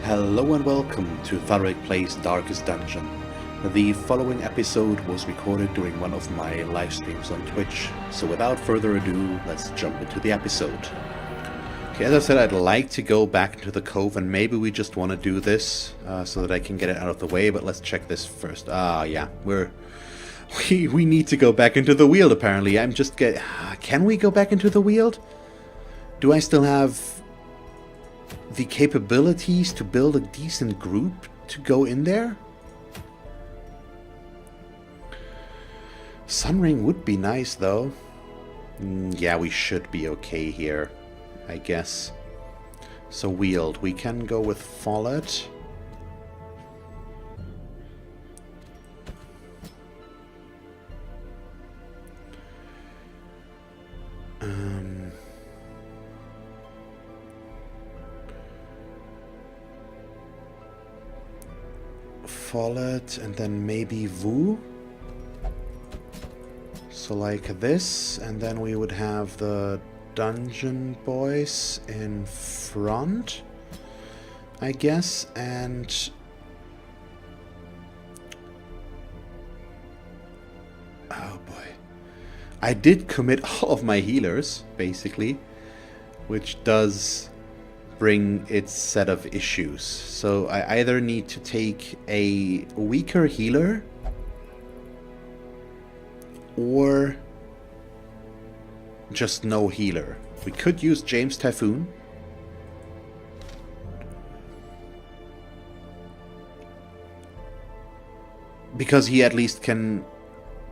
Hello and welcome to Thalric Plays Darkest Dungeon. The following episode was recorded during one of my live streams on Twitch, so without further ado, let's jump into the episode. Okay, as I said, I'd like to go back into the cove, and maybe we just want to do this so that I can get it out of the way, but let's check this first. Yeah, we need to go back into the Weald, apparently. Can we go back into the Weald? Do I still have the capabilities to build a decent group to go in there? Sunring would be nice, though. Yeah, we should be okay here, I guess. So Weald, we can go with flawed. Flawed, and then maybe Vu. So like this, and then we would have the dungeon boys in front, I guess, and oh boy, I did commit all of my healers basically, which does bring its set of issues. So I either need to take a weaker healer or just no healer. We could use James Typhoon. Because he at least can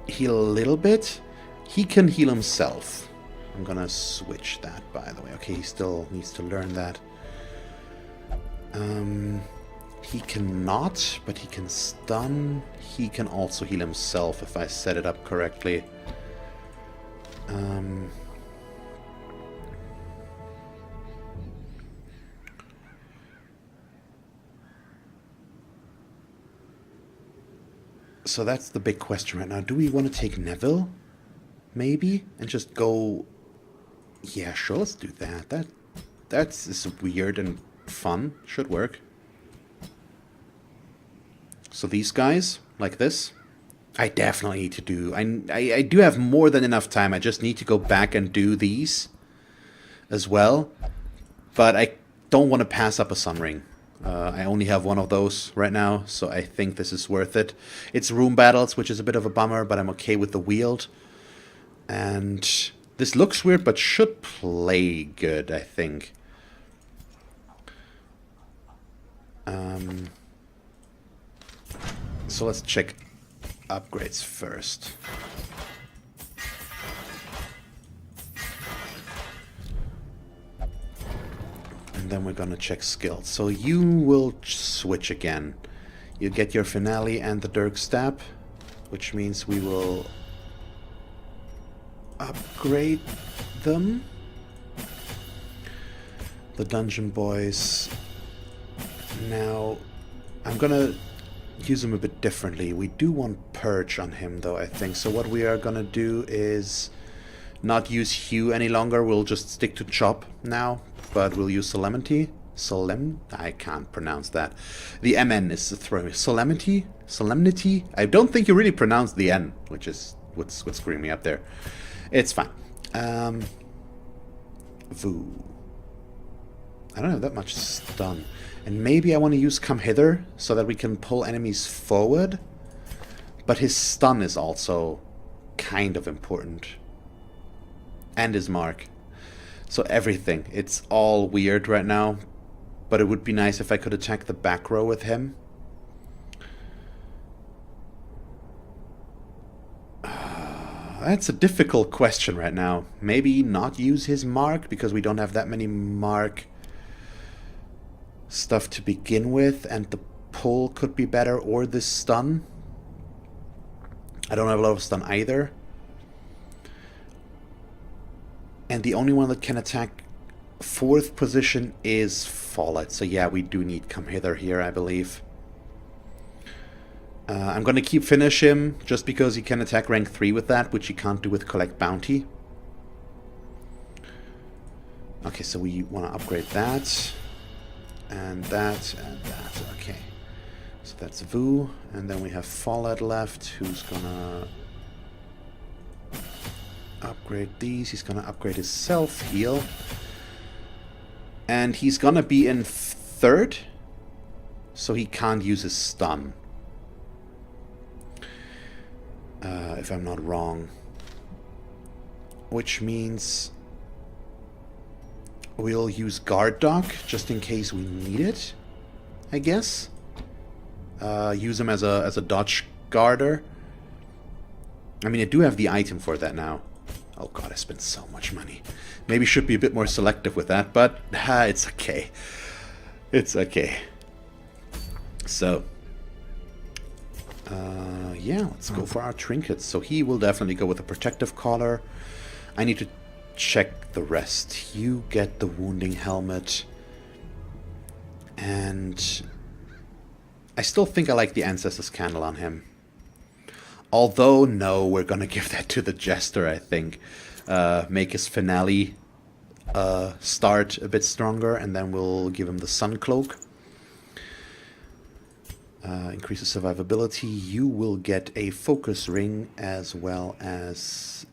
heal a little bit. He can heal himself. I'm gonna switch that, by the way. Okay, he still needs to learn that. He cannot, but he can stun. He can also heal himself if I set it up correctly. So that's the big question right now. Do we want to take Neville? Maybe? And just go... Yeah, sure, let's do that. That's weird and fun. Should work. So these guys, like this, I definitely need to do... I do have more than enough time. I just need to go back and do these as well. But I don't want to pass up a Sunring. I only have one of those right now, so I think this is worth it. It's room battles, which is a bit of a bummer, but I'm okay with the Weald. And this looks weird, but should play good, I think. So let's check upgrades first. And then we're gonna check skills. So you will switch again. You get your finale and the Dirk Stab, which means we will upgrade them. The Dungeon Boys. Now, I'm gonna use him a bit differently. We do want Purge on him, though, I think. So what we are gonna do is not use Hue any longer. We'll just stick to Chop now, but we'll use Solemnity. I can't pronounce that. The MN is the throw. Solemnity? I don't think you really pronounced the N, which is what's screwing me up there. It's fine. Vu. I don't have that much stun. And maybe I want to use Come Hither so that we can pull enemies forward. But his stun is also kind of important. And his mark. So everything. It's all weird right now. But it would be nice if I could attack the back row with him. That's a difficult question right now. Maybe not use his mark because we don't have that many mark stuff to begin with, and the pull could be better, or this stun. I don't have a lot of stun either. And the only one that can attack 4th position is Fallout. So yeah, we do need Come Hither here, I believe. I'm gonna keep Finish him, just because he can attack rank 3 with that, which he can't do with Collect Bounty. Okay, so we want to upgrade that. and that, and that. Okay. So that's Vu, and then we have Flawed left, who's gonna upgrade these. He's gonna upgrade his self-heal. And he's gonna be in third, so he can't use his stun. If I'm not wrong. Which means we'll use guard dog just in case we need it, I guess. Use him as a dodge guarder. I mean, I do have the item for that now. Oh god, I spent so much money. Maybe should be a bit more selective with that, but it's okay. It's okay. So, yeah, let's go for our trinkets. So he will definitely go with a protective collar. I need to check the rest. You get the wounding helmet. And I still think I like the Ancestor's Candle on him. Although, no, we're gonna give that to the Jester, I think. Make his finale start a bit stronger, and then we'll give him the Sun Cloak. Increases survivability. You will get a focus ring, as well as...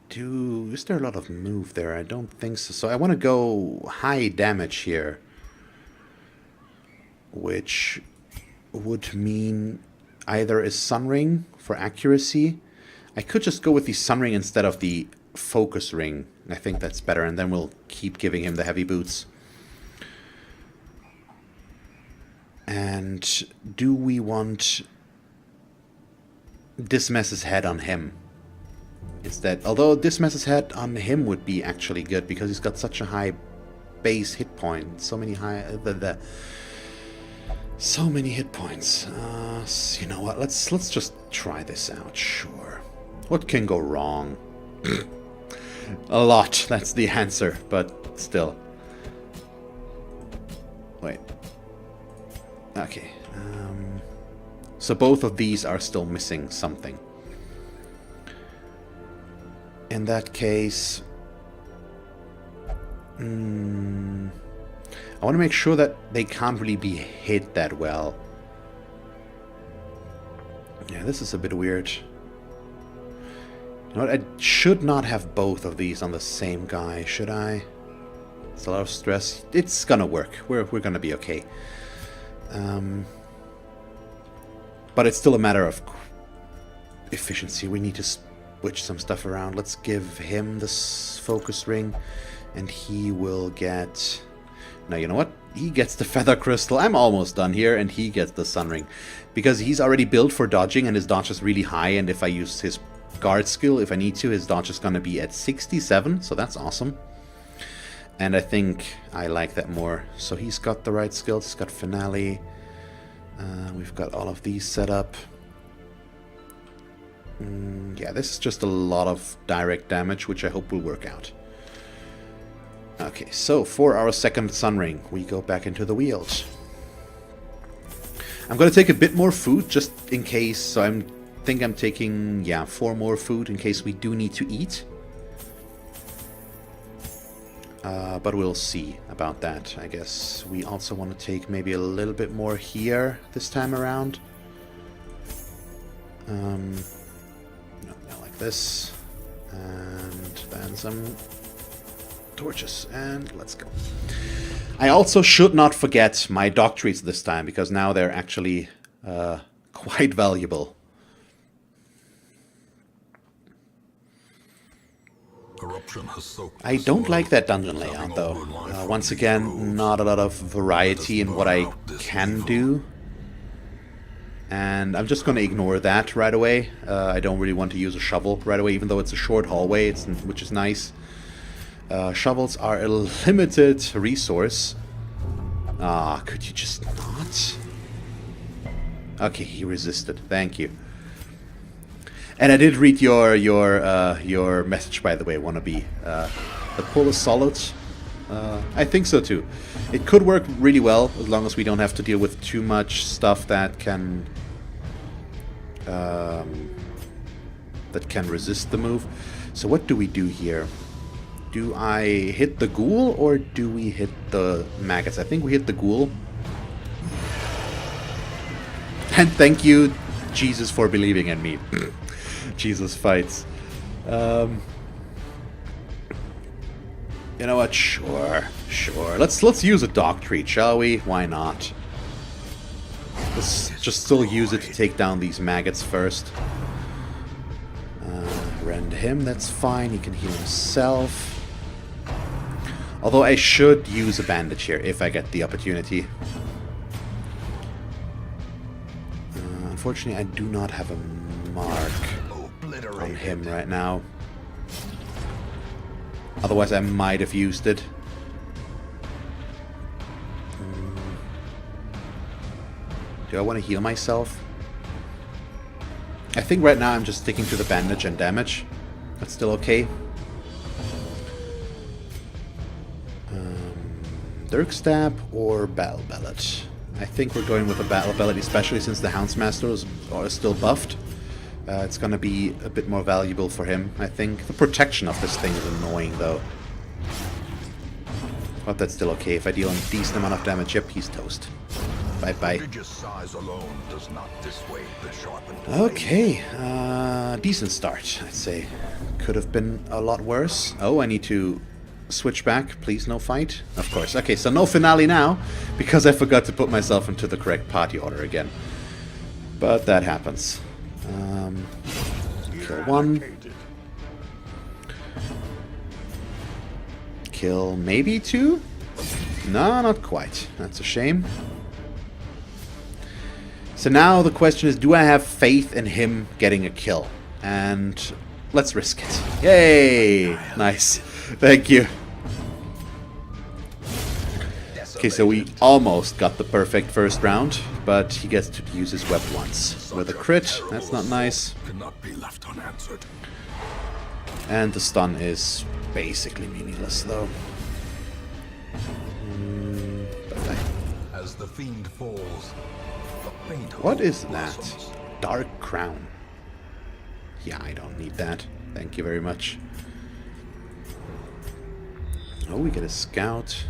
Is there a lot of move there? I don't think so. So I want to go high damage here. Which would mean either a Sun Ring for accuracy. I could just go with the Sun Ring instead of the Focus Ring. I think that's better, and then we'll keep giving him the heavy boots. And do we want Dismiss's head on him instead? Although Dismiss's head on him would be actually good because he's got such a high base hit point. So many so many hit points. You know what? Let's just try this out. Sure. What can go wrong? A lot. That's the answer. But still. Wait. Okay. So both of these are still missing something. In that case, I want to make sure that they can't really be hit that well. Yeah, this is a bit weird. You know what? I should not have both of these on the same guy, should I? It's a lot of stress. It's gonna work. We're gonna be okay. But it's still a matter of efficiency. We need to switch some stuff around. Let's give him this focus ring, and he will get... Now, you know what? He gets the feather crystal. I'm almost done here, and he gets the sun ring. Because he's already built for dodging, and his dodge is really high, and if I use his guard skill, if I need to, his dodge is going to be at 67, so that's awesome. And I think I like that more. So he's got the right skills. He's got finale. We've got all of these set up. Yeah, this is just a lot of direct damage, which I hope will work out. Okay, so for our second sun ring, we go back into the wheels. I'm going to take a bit more food just in case. So I think I'm taking, yeah, 4 more food in case we do need to eat. But we'll see about that, I guess. We also want to take maybe a little bit more here this time around. No, like this. And then some torches. And let's go. I also should not forget my doctorates this time, because now they're actually quite valuable. I don't like that dungeon layout, though. Once again, not a lot of variety in what I can do. And I'm just going to ignore that right away. I don't really want to use a shovel right away, even though it's a short hallway, which is nice. Shovels are a limited resource. Could you just not? Okay, he resisted. Thank you. And I did read your message, by the way, wannabe. The pull is solid. I think so too. It could work really well as long as we don't have to deal with too much stuff that can resist the move. So what do we do here? Do I hit the ghoul or do we hit the maggots? I think we hit the ghoul. And thank you, Jesus, for believing in me. Jesus fights. You know what? Sure. Let's use a dog treat, shall we? Why not? Let's just still use it to take down these maggots first. Rend him, that's fine. He can heal himself. Although I should use a bandage here if I get the opportunity. Unfortunately, I do not have a mark on him right now. Otherwise, I might have used it. Do I want to heal myself? I think right now I'm just sticking to the bandage and damage. That's still okay. Dirk Stab or Battle Bellet? I think we're going with a Battle Bellet, especially since the Houndsmaster is still buffed. It's gonna be a bit more valuable for him, I think. The protection of this thing is annoying, though. But that's still okay. If I deal a decent amount of damage, yep, he's toast. Bye-bye. Okay, decent start, I'd say. Could have been a lot worse. Oh, I need to switch back. Please, no fight. Of course. Okay, so no finale now, because I forgot to put myself into the correct party order again. But that happens. Kill one. Kill maybe two? No, not quite. That's a shame. So now the question is, do I have faith in him getting a kill? And let's risk it. Yay! Nice. Thank you. Okay, so we almost got the perfect first round, but he gets to use his web once. With a crit, that's not nice. And the stun is basically meaningless, though. As the fiend falls, what is that? Dark Crown. Yeah, I don't need that. Thank you very much. Oh, we get a scout.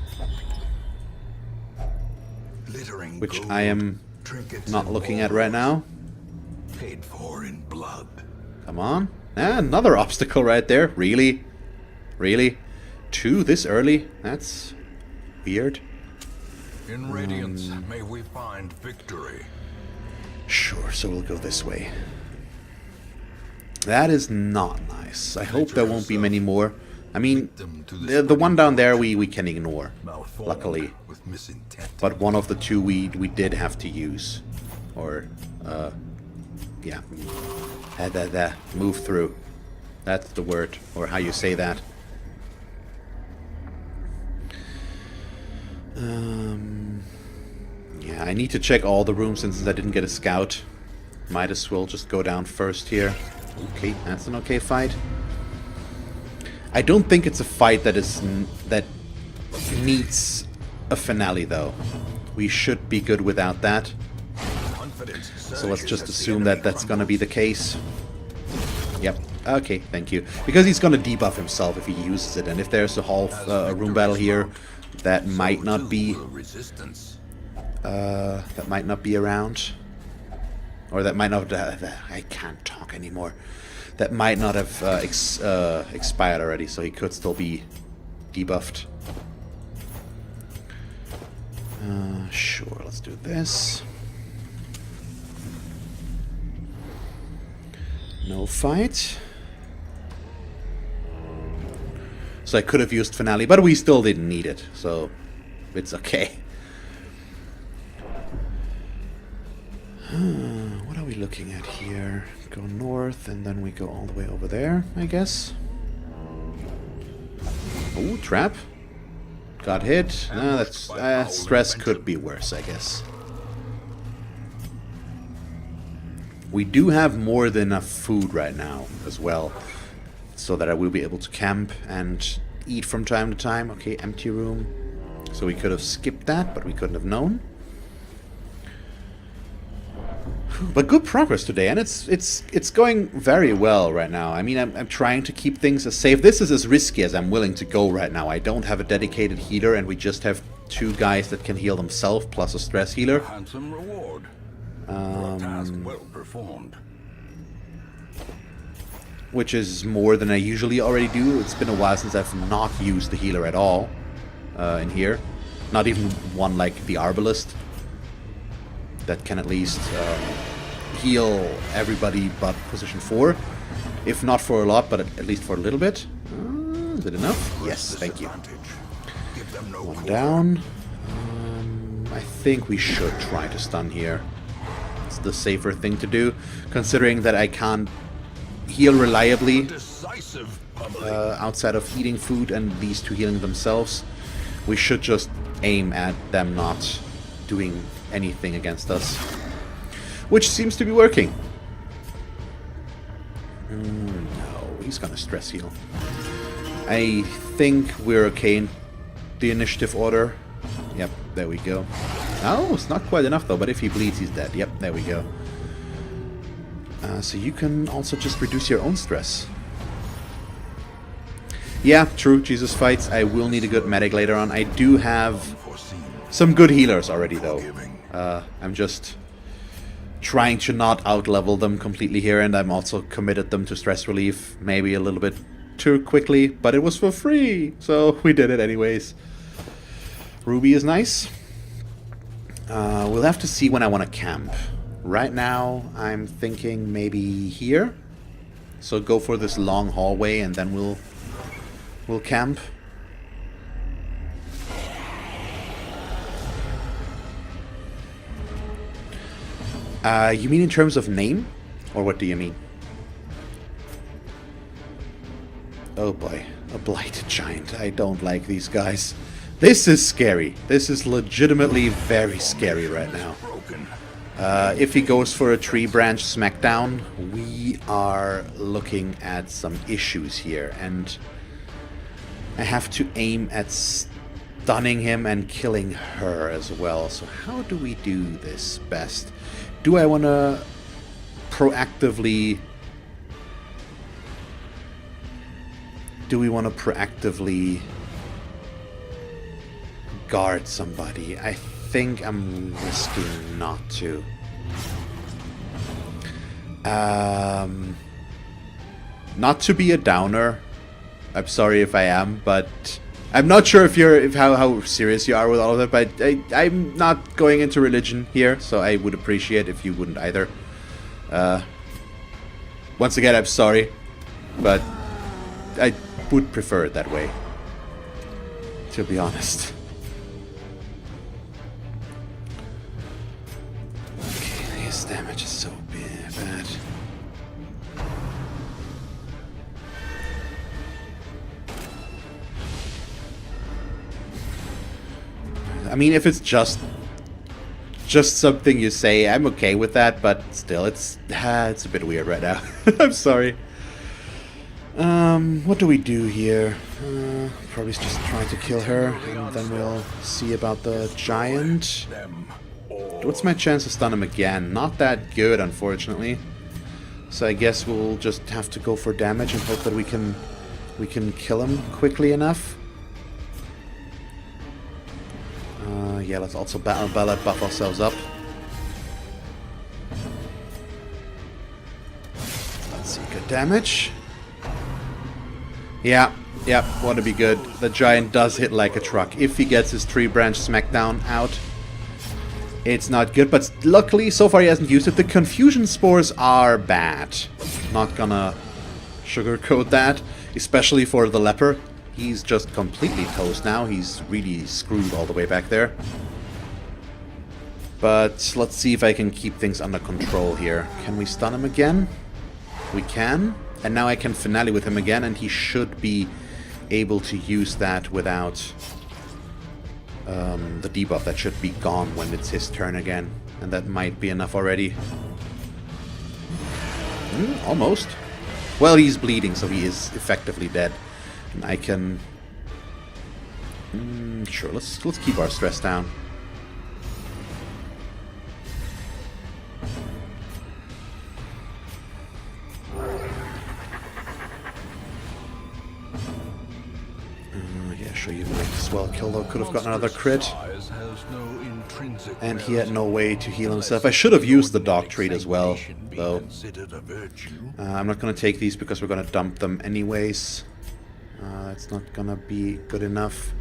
Which I am not looking at right now. Paid for in blood. Come on. Ah, another obstacle right there. Really? Really? 2 this early? That's weird. In Radiance, may we find victory. Sure, so we'll go this way. That is not nice. I hope there won't be many more. I mean, the one down there we can ignore, luckily. But one of the 2 we did have to use. Or, yeah. Move through. That's the word, or how you say that. Yeah, I need to check all the rooms since I didn't get a scout. Might as well just go down first here. Okay, that's an okay fight. I don't think it's a fight that needs a finale, though. We should be good without that. So let's just assume that that's gonna be the case. Yep. Okay, thank you. Because he's gonna debuff himself if he uses it, and if there's a room battle here, that might not be around, or that might not. I can't talk anymore. That might not have expired already, so he could still be debuffed. Sure, let's do this. No fight. So I could have used Finale, but we still didn't need it, so it's okay. What are we looking at here? Go north, and then we go all the way over there, I guess. Oh, trap. Got hit. No, that's stress could be worse, I guess. We do have more than enough food right now as well, so that I will be able to camp and eat from time to time. Okay, empty room. So we could have skipped that, but we couldn't have known. But good progress today, and it's going very well right now. I mean, I'm trying to keep things as safe. This is as risky as I'm willing to go right now. I don't have a dedicated healer, and we just have 2 guys that can heal themselves, plus a stress healer. Handsome reward. Task well performed. Which is more than I usually already do. It's been a while since I've not used the healer at all in here. Not even one like the Arbalist that can at least heal everybody but position 4. If not for a lot, but at least for a little bit. Is it enough? Yes, thank you. One down. I think we should try to stun here. It's the safer thing to do, considering that I can't heal reliably outside of eating food and these 2 healing themselves. We should just aim at them not doing anything against us, which seems to be working. No, he's gonna stress heal. I think we're okay in the initiative order. Yep, there we go. Oh, it's not quite enough though, but if he bleeds, he's dead. Yep, there we go. So you can also just reduce your own stress. Yeah, true, Jesus fights. I will need a good medic later on. I do have some good healers already though. I'm just trying to not outlevel them completely here, and I'm also committed them to stress relief maybe a little bit too quickly, but it was for free, so we did it anyways. Ruby is nice. We'll have to see when I want to camp. Right now, I'm thinking maybe here. So go for this long hallway, and then we'll camp. You mean in terms of name? Or what do you mean? Oh boy, a blighted giant. I don't like these guys. This is scary. This is legitimately very scary right now. If he goes for a tree branch smackdown, we are looking at some issues here, and I have to aim at stunning him and killing her as well. So how do we do this best? Do I want to proactively... Do we want to proactively guard somebody? I think I'm risking not to. Not to be a downer. I'm sorry if I am, but I'm not sure if how serious you are with all of that. But I'm not going into religion here, so I would appreciate if you wouldn't either. Once again, I'm sorry, but I would prefer it that way, to be honest. Okay, his damage is so bad. I mean, if it's just something you say, I'm okay with that, but still, it's a bit weird right now. I'm sorry. What do we do here? Probably just trying to kill her, and then we'll see about the giant. What's my chance to stun him again? Not that good, unfortunately. So I guess we'll just have to go for damage and hope that we can kill him quickly enough. Yeah, let's also battle ballad buff ourselves up. Let's see, good damage. Yeah, want to be good. The giant does hit like a truck. If he gets his tree branch smackdown out, it's not good. But luckily, so far he hasn't used it. The confusion spores are bad. Not gonna sugarcoat that, especially for the leper. He's just completely toast now. He's really screwed all the way back there. But let's see if I can keep things under control here. Can we stun him again? We can. And now I can finale with him again, and he should be able to use that without the debuff. That should be gone when it's his turn again. And that might be enough already. Almost. Well, he's bleeding, so he is effectively dead. And I can... sure, let's keep our stress down. as well kill, though. Could have gotten another crit. Size has no intrinsic And he had value. no way to heal himself. I should have used the dog treat as well, though. Considered a virtue. I'm not going to take these because we're going to dump them anyways. It's not going to be good enough.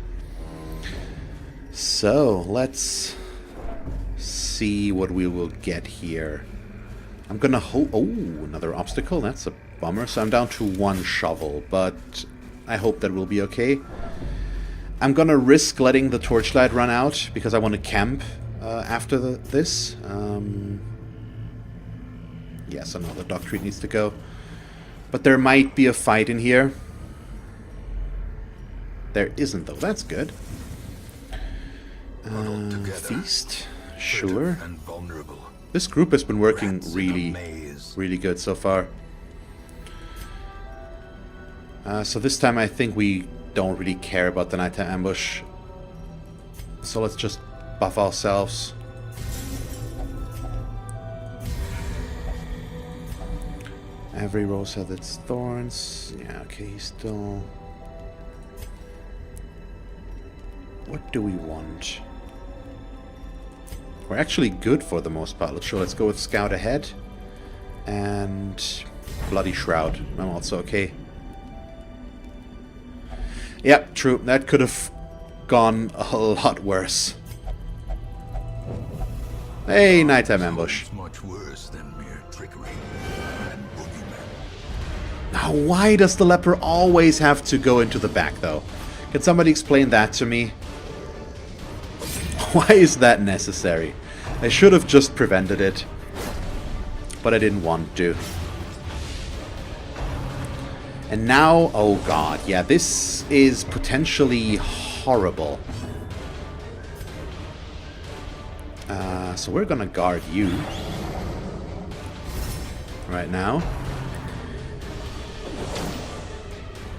So, let's see what we will get here. I'm going to hope... Oh, another obstacle. That's a bummer. So I'm down to 1 shovel, but I hope that will be okay. I'm going to risk letting the torchlight run out because I want to camp after this. Yes, I know the dog treat needs to go. But there might be a fight in here. There isn't, though. That's good. Feast? Sure. And vulnerable. This group has been working Rats in a really, maze. really good so far. So this time I think we don't really care about the nighttime ambush. So let's just buff ourselves. Every rose has its thorns. Yeah, okay, he's still... What do we want? We're actually good for the most part. Let's go with Scout ahead. And Bloody Shroud. I'm also okay. Yep, true. That could have gone a lot worse. Hey, nighttime ambush. It's much worse than mere trickery and boogeyman. Now, why does the leper always have to go into the back, though? Can somebody explain that to me? Why is that necessary? I should have just prevented it. But I didn't want to. And now, oh god, yeah, this is potentially horrible. So we're gonna guard you. Right now.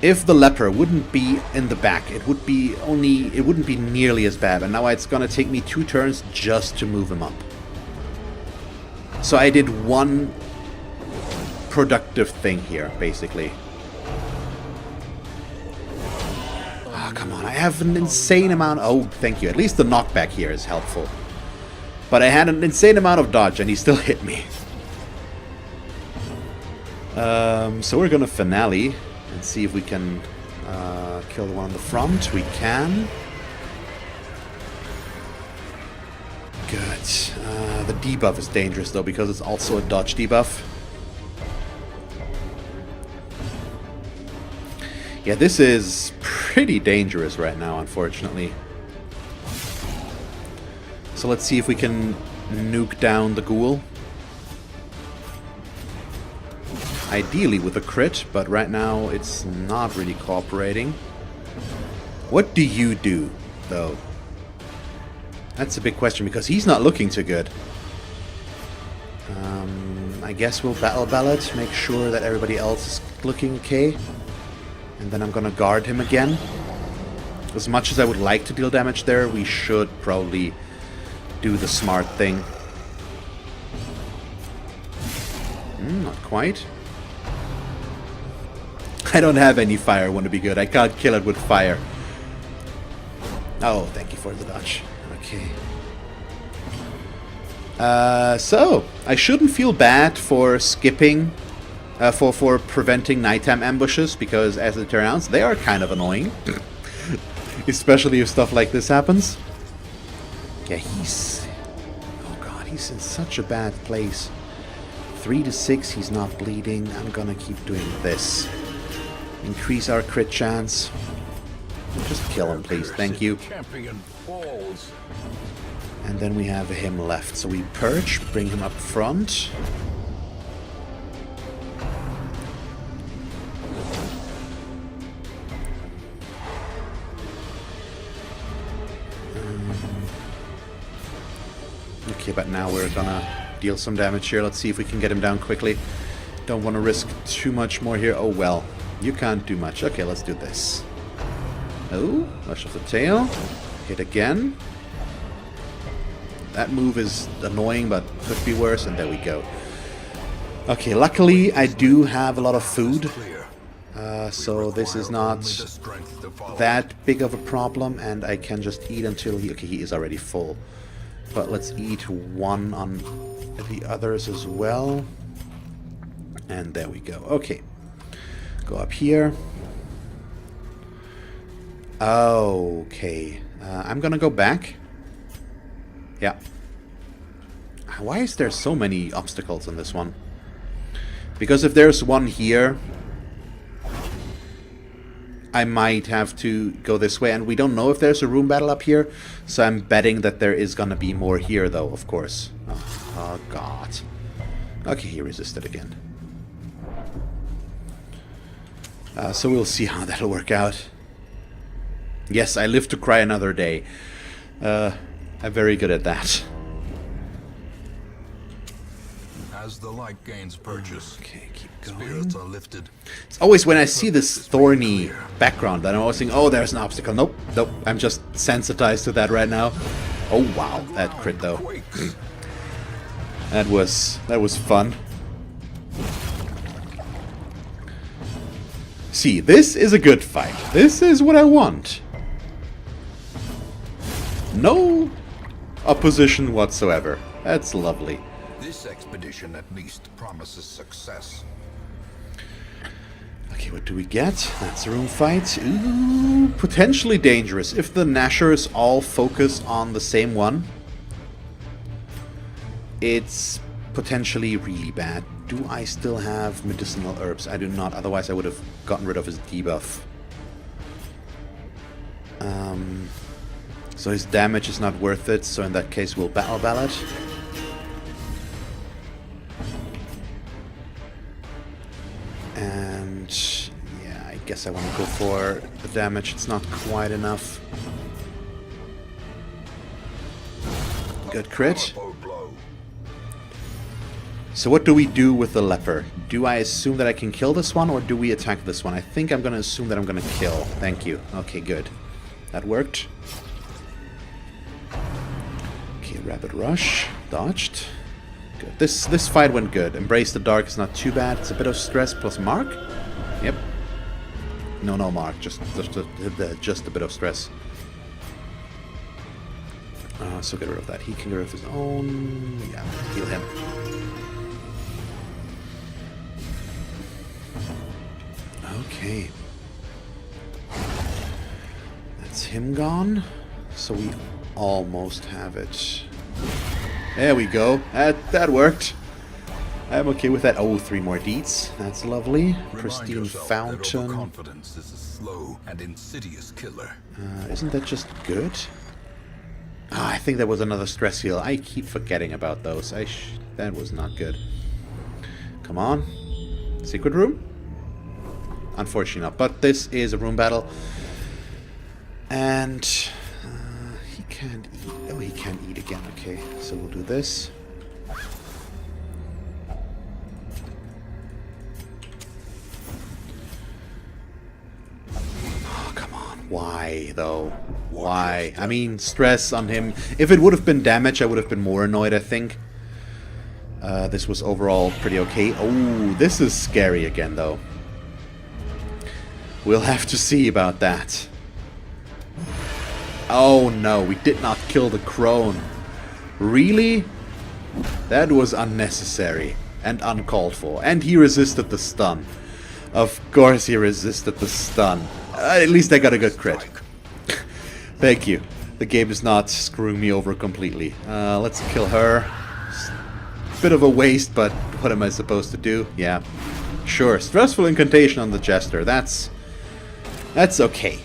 If the leper wouldn't be in the back, it wouldn't be nearly as bad. And now it's gonna take me 2 turns just to move him up. So I did one productive thing here, basically. Ah, come on, I have an insane amount... Oh, thank you. At least the knockback here is helpful. But I had an insane amount of dodge and he still hit me. So we're gonna finale and see if we can kill the one on the front. We can. Good. The debuff is dangerous though because it's also a dodge debuff. Yeah, this is pretty dangerous right now, unfortunately. So let's see if we can nuke down the ghoul. Ideally with a crit, but right now it's not really cooperating. What do you do, though? That's a big question, because he's not looking too good. I guess we'll battle ballad, make sure that everybody else is looking okay. And then I'm gonna guard him again. As much as I would like to deal damage there, we should probably do the smart thing. Not quite. I don't have any fire, want to be good. I can't kill it with fire. Oh, thank you for the dodge. Okay. So, I shouldn't feel bad for skipping, for preventing nighttime ambushes, because as it turns out, they are kind of annoying. Especially if stuff like this happens. Yeah, he's... Oh god, he's in such a bad place. 3 to 6, he's not bleeding. I'm gonna keep doing this. Increase our crit chance. Just kill him, please. Thank you. Champion falls. And then we have him left. So we purge, bring him up front. Okay, but now we're gonna deal some damage here. Let's see if we can get him down quickly. Don't want to risk too much more here. Oh well, you can't do much. Okay, let's do this. Oh, rush of the tail. Hit again. That move is annoying, but could be worse, and there we go. Okay, luckily I do have a lot of food. So this is not that big of a problem, and I can just eat until he... Okay, he is already full. But let's eat one on the others as well. And there we go. Okay. Go up here. Okay. I'm gonna go back. Yeah. Why is there so many obstacles in this one? Because if there's one here, I might have to go this way. And we don't know if there's a room battle up here. So I'm betting that there is gonna be more here, though, of course. Oh God. Okay, he resisted again. So we'll see how that'll work out. Yes, I live to cry another day. I'm very good at that. As the light gains purchase, Okay, keep going. spirits are lifted. It's always when I see this thorny background that I'm always thinking, oh, there's an obstacle. Nope, nope. I'm just sensitized to that right now. Oh, wow. That crit, though. Quakes. That was fun. See, this is a good fight. This is what I want. No opposition whatsoever. That's lovely. This expedition at least promises success. Okay, what do we get? That's a room fight. Ooh, potentially dangerous. If the Nashers all focus on the same one, it's potentially really bad. Do I still have medicinal herbs? I do not, otherwise I would have gotten rid of his debuff. So his damage is not worth it, so in that case we'll battle ballad. And yeah, I guess I want to go for the damage. It's not quite enough. Good crit. So what do we do with the leper? Do I assume that I can kill this one, or do we attack this one? I think I'm going to assume that I'm going to kill. Thank you. Okay, good. That worked. Okay, rapid rush. Dodged. Good. This fight went good. Embrace the dark is not too bad. It's a bit of stress plus mark. Yep. No mark. Just a bit of stress. So get rid of that. He can get rid of his own. Yeah, heal him. Okay. That's him gone. So we almost have it. There we go. That worked. I'm okay with that. Oh, 3 more deeds. That's lovely. Pristine fountain. Confidence is a slow and insidious killer. Isn't that just good? Ah, I think there was another stress heal. I keep forgetting about those. That was not good. Come on. Secret room? Unfortunately not. But this is a room battle. And he can't eat. Oh, he can't eat again. Okay, so we'll do this. Oh, come on. Why, though? Why? I mean, stress on him. If it would have been damage, I would have been more annoyed, I think. This was overall pretty okay. Oh, this is scary again, though. We'll have to see about that. Oh no, we did not kill the crone. Really? That was unnecessary and uncalled for. And he resisted the stun. Of course he resisted the stun. At least I got a good crit. Thank you. The game is not screwing me over completely. Let's kill her. Bit of a waste, but what am I supposed to do? Yeah. Sure, stressful incantation on the jester. That's okay.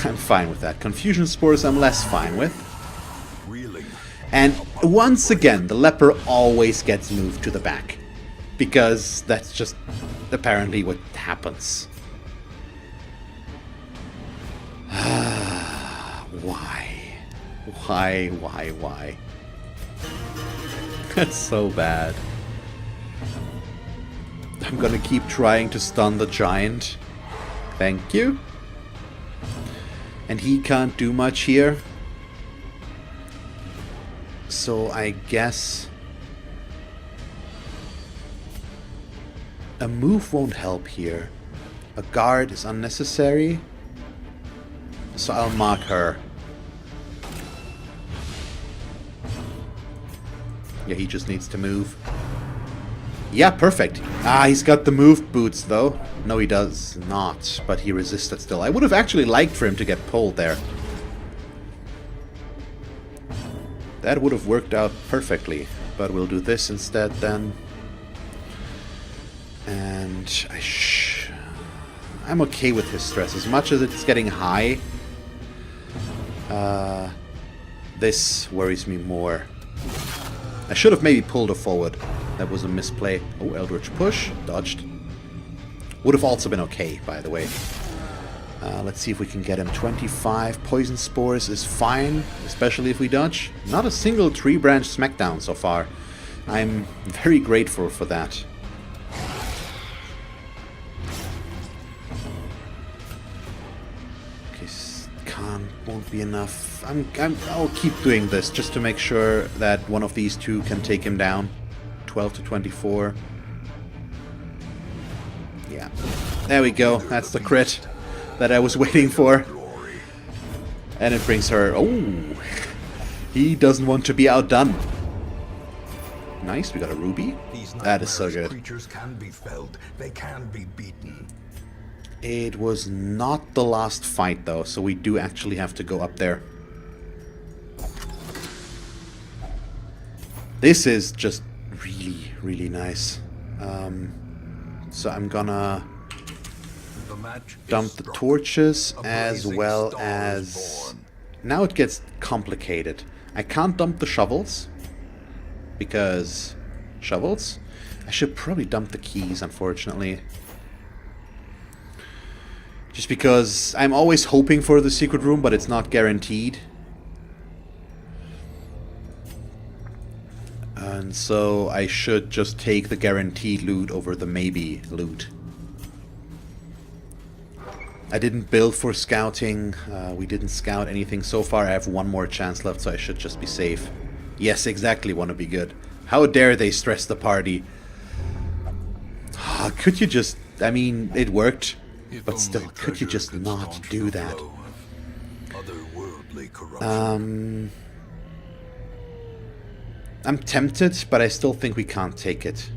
I'm fine with that. Confusion spores I'm less fine with. Really? And once again, the leper always gets moved to the back. Because that's just apparently what happens. Why? Why? That's so bad. I'm gonna keep trying to stun the giant. Thank you. And he can't do much here. So I guess a move won't help here. A guard is unnecessary, so I'll mark her. Yeah, he just needs to move. Yeah, perfect. Ah, he's got the move boots, though. No, he does not, but he resisted still. I would have actually liked for him to get pulled there. That would have worked out perfectly, but we'll do this instead then. And I'm okay with his stress. As much as it's getting high, this worries me more. I should have maybe pulled her forward. That was a misplay. Oh, Eldritch Push. Dodged. Would have also been okay, by the way. Let's see if we can get him. 25. Poison Spores is fine, especially if we dodge. Not a single tree branch smackdown so far. I'm very grateful for that. Okay, won't be enough. I'll keep doing this just to make sure that one of these two can take him down. 12 to 24. Yeah. There we go. That's the crit that I was waiting for. And it brings her... Oh! He doesn't want to be outdone. Nice, we got a ruby. That is so good. Creatures can be felled. They can be beaten. It was not the last fight, though, so we do actually have to go up there. This is just really, really nice. So I'm gonna dump the torches as well as... Now it gets complicated. I can't dump the shovels because... Shovels? I should probably dump the keys, unfortunately. Just because I'm always hoping for the secret room, but it's not guaranteed. And so I should just take the guaranteed loot over the maybe loot. I didn't build for scouting. We didn't scout anything so far. I have one more chance left, so I should just be safe. Yes, exactly, want to be good. How dare they stress the party? Could you just... I mean, it worked. But still, could you just not do that? I'm tempted, but I still think we can't take it.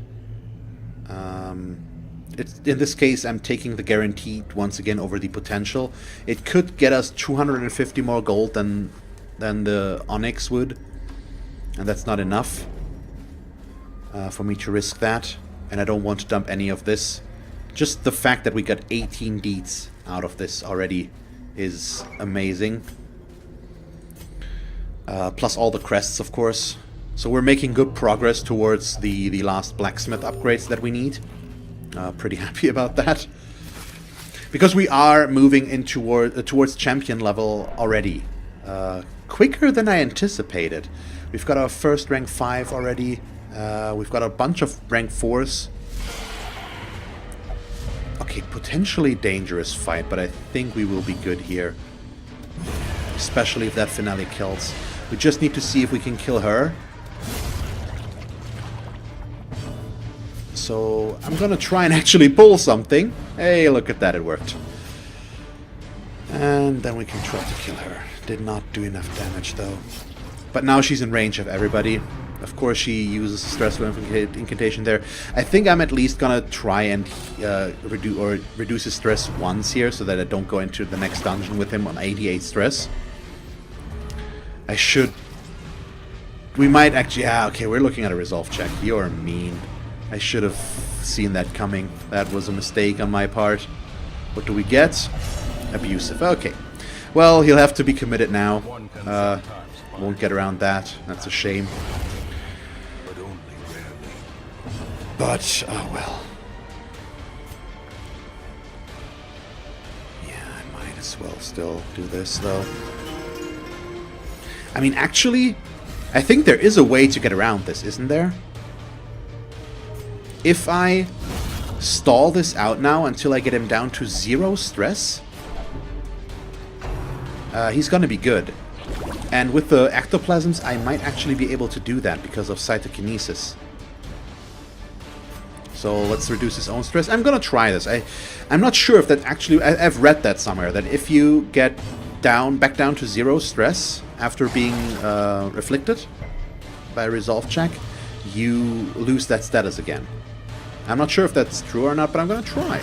In this case, I'm taking the guaranteed once again over the potential. It could get us 250 more gold than the Onyx would. And that's not enough for me to risk that. And I don't want to dump any of this. Just the fact that we got 18 deeds out of this already is amazing. Plus all the crests, of course. So we're making good progress towards the last blacksmith upgrades that we need. Pretty happy about that. Because we are moving in towards champion level already. Quicker than I anticipated. We've got our first rank 5 already. We've got a bunch of rank 4s. Okay, potentially dangerous fight, but I think we will be good here. Especially if that finale kills. We just need to see if we can kill her. So I'm gonna try and actually pull something. Hey, look at that, it worked. And then we can try to kill her. Did not do enough damage though. But now she's in range of everybody. Of course she uses a stressful incantation there. I think I'm at least gonna try and reduce his stress once here so that I don't go into the next dungeon with him on 88 stress. I should... We might actually... Yeah, okay, we're looking at a resolve check. You're mean. I should have seen that coming. That was a mistake on my part. What do we get? Abusive. Okay. Well, he'll have to be committed now. Won't get around that. That's a shame. But, oh well. Yeah, I might as well still do this, though. I mean, actually, I think there is a way to get around this, isn't there? If I stall this out now until I get him down to 0 stress, he's gonna be good. And with the ectoplasms, I might actually be able to do that because of cytokinesis. So So let's reduce his own stress. I'm gonna try this. I'm not sure if that actually... I've read that somewhere, that if you get back down to 0 stress after being afflicted by a resolve check, you lose that status again. I'm not sure if that's true or not, but I'm gonna try.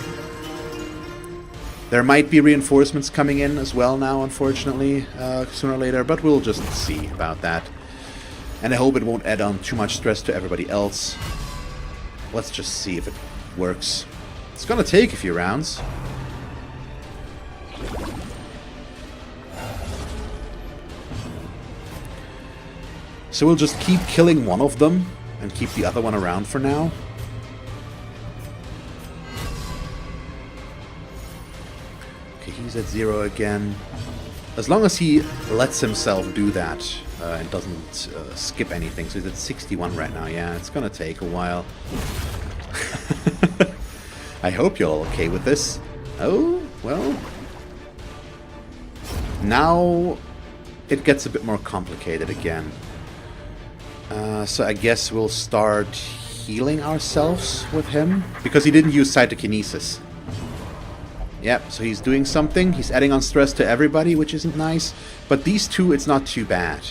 There might be reinforcements coming in as well now, unfortunately, sooner or later, but we'll just see about that. And I hope it won't add on too much stress to everybody else. Let's just see if it works. It's gonna take a few rounds. So we'll just keep killing one of them and keep the other one around for now. Okay, he's at 0 again. As long as he lets himself do that and doesn't skip anything. So he's at 61 right now. Yeah, it's gonna take a while. I hope you're all okay with this. Oh, well. Now it gets a bit more complicated again. So I guess we'll start healing ourselves with him. Because he didn't use cytokinesis. Yep, so he's doing something. He's adding on stress to everybody, which isn't nice. But these two, it's not too bad.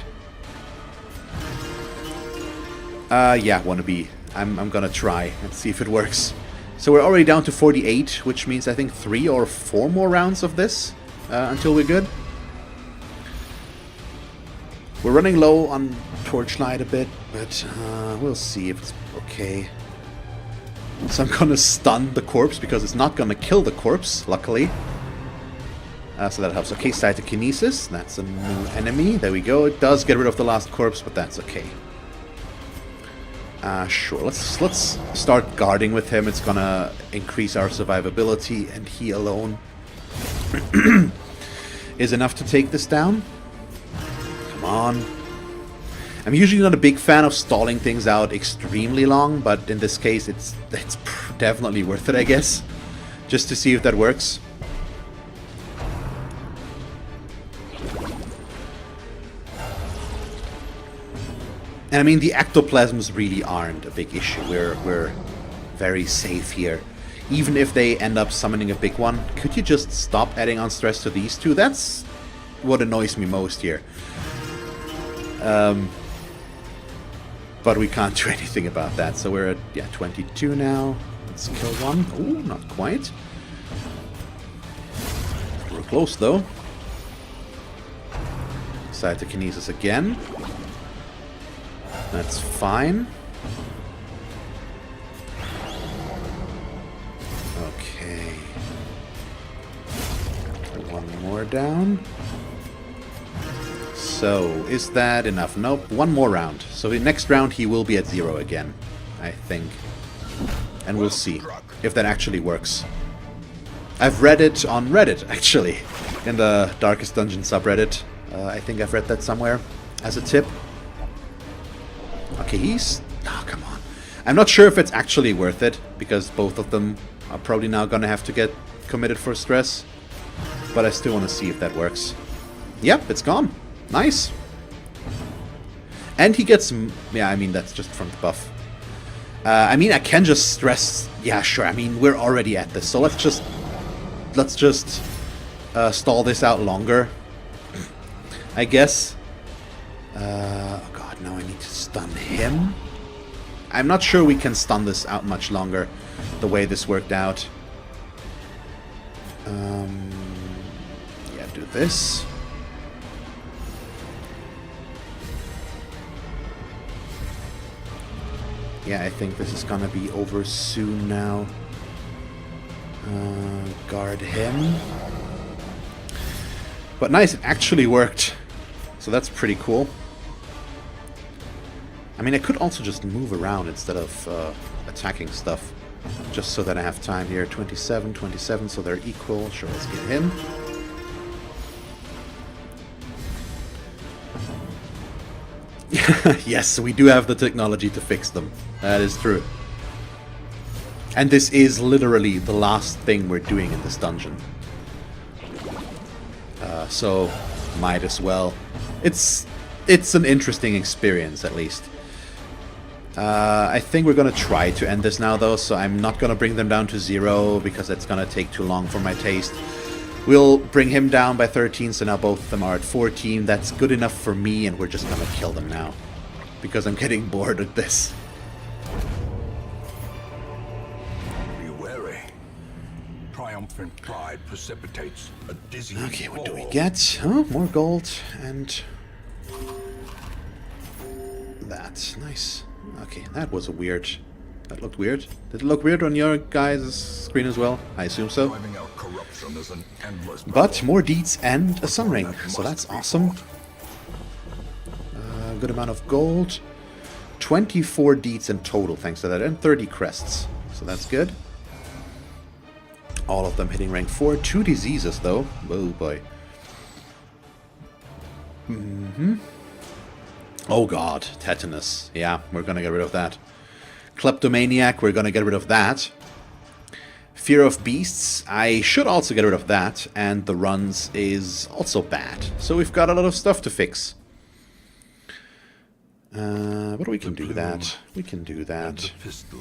Yeah, wannabe. I'm gonna try and see if it works. So we're already down to 48, which means I think 3 or 4 more rounds of this until we're good. We're running low on torchlight a bit, but we'll see if it's okay. So I'm gonna stun the corpse because it's not gonna kill the corpse, luckily. So that helps. Okay, cytokinesis. That's a new enemy. There we go. It does get rid of the last corpse, but that's okay. Sure. Let's start guarding with him. It's gonna increase our survivability, and he alone is enough to take this down. Come on. I'm usually not a big fan of stalling things out extremely long, but in this case, it's definitely worth it, I guess, just to see if that works. And I mean, the ectoplasms really aren't a big issue. We're very safe here. Even if they end up summoning a big one, could you just stop adding on stress to these two? That's what annoys me most here. But we can't do anything about that. So we're at, yeah, 22 now. Let's kill one. Oh, not quite. We're close, though. Cytokinesis again. That's fine. Okay. One more down. So, is that enough? Nope, one more round. So the next round he will be at 0 again, I think. And we'll see if that actually works. I've read it on Reddit, actually. In the Darkest Dungeon subreddit. I think I've read that somewhere as a tip. Okay, he's... Oh, come on. I'm not sure if it's actually worth it, because both of them are probably now gonna have to get committed for stress. But I still want to see if that works. Yep, it's gone. Nice. And he gets... Yeah, I mean, that's just from the buff. I mean, I can just stress... Yeah, sure. I mean, we're already at this. So let's just stall this out longer. I guess. Oh god, now I need to stun him. I'm not sure we can stun this out much longer, the way this worked out. Yeah, do this. Yeah, I think this is gonna be over soon now. Guard him. But nice, it actually worked. So that's pretty cool. I mean, I could also just move around instead of attacking stuff. Just so that I have time here. 27, 27, so they're equal. Sure, let's get him. Yes, we do have the technology to fix them. That is true. And this is literally the last thing we're doing in this dungeon. So, might as well. It's an interesting experience, at least. I think we're gonna try to end this now though, so I'm not gonna bring them down to 0 because that's gonna take too long for my taste. We'll bring him down by 13, so now both of them are at 14. That's good enough for me, and we're just gonna kill them now. Because I'm getting bored with this. Be wary. Triumphant pride precipitates a dizzying Okay, what do we fall. get? Oh, more gold, and... that's nice. Okay, that was a weird... that looked weird. Did it look weird on your guys' screen as well? I assume so. Driving out corruption is an endless But battle. more deeds and a sun ring, That so must that's be awesome. fought. Good amount of gold. 24 deeds in total thanks to that, and 30 crests. So that's good. All of them hitting rank 4. 2 diseases though. Oh boy. Oh god, tetanus. Yeah, we're gonna get rid of that. Kleptomaniac, we're gonna get rid of that. Fear of beasts, I should also get rid of that. And the runs is also bad. So we've got a lot of stuff to fix. But we can do that. We can do And that. the pistol.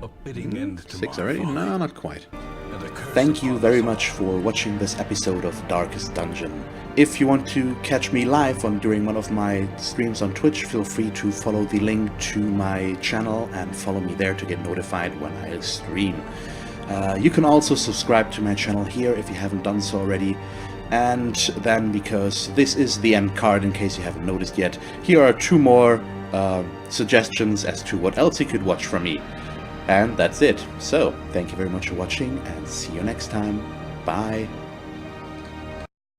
A fitting end to 6 my already? folly, No, not quite. and a curse Thank you upon very us much for watching this episode of Darkest Dungeon. If you want to catch me live during one of my streams on Twitch, feel free to follow the link to my channel and follow me there to get notified when I stream. You can also subscribe to my channel here if you haven't done so already. And then, because this is the end card in case you haven't noticed yet, here are 2 more suggestions as to what else you could watch from me. And that's it. So, thank you very much for watching and see you next time. Bye.